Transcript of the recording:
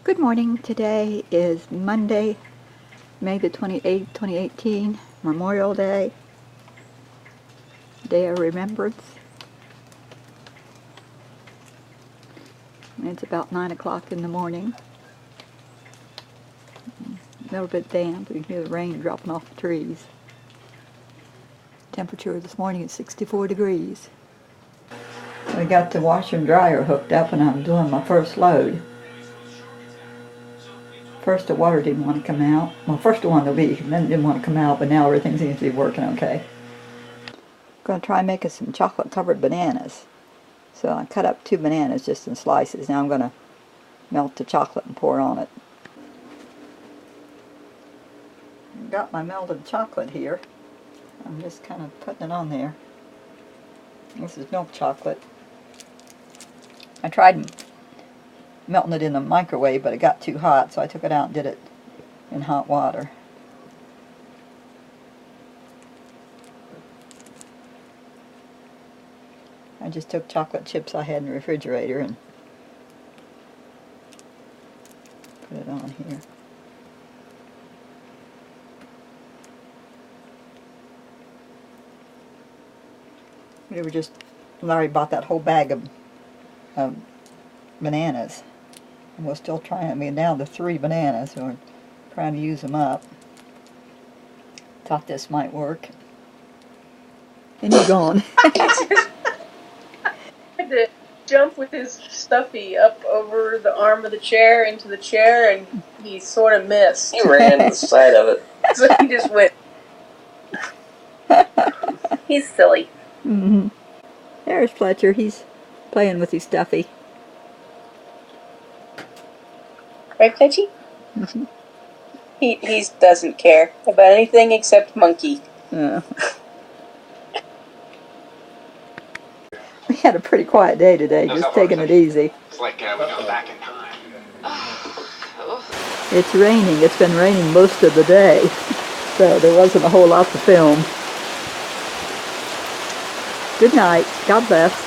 Good morning. Today is Monday, May the 28th, 2018, Memorial Day, Day of Remembrance. It's about 9 o'clock in the morning. A little bit damp. You can hear the rain dropping off the trees. Temperature this morning is 64 degrees. I got the washer and dryer hooked up and I'm doing my first load. First the water didn't want to come out. Well, first it wanted to leak and then it didn't want to come out, but now everything seems to be working okay. I'm going to try making some chocolate covered bananas. So I cut up 2 bananas just in slices. Now I'm going to melt the chocolate and pour on it. I've got my melted chocolate here. I'm just kind of putting it on there. This is milk chocolate. I tried melting it in the microwave, but it got too hot, so I took it out and did it in hot water. I just took chocolate chips I had in the refrigerator and put it on here. We were just, Larry bought that whole bag of bananas. And we're still trying, I mean, now the 3 bananas, so we're trying to use them up. Thought this might work. And you're gone. Had to jump with his stuffy up over the arm of the chair into the chair, and he sort of missed. He ran to the side of it. So he just went. He's silly. Mm-hmm. There's Fletcher. He's playing with his stuffy. Right, Fletchy? Mm-hmm. He doesn't care about anything except monkey. We had a pretty quiet day today, just taking it easy. It's like we go back in time. It's raining. It's been raining most of the day, so there wasn't a whole lot to film. Good night. God bless.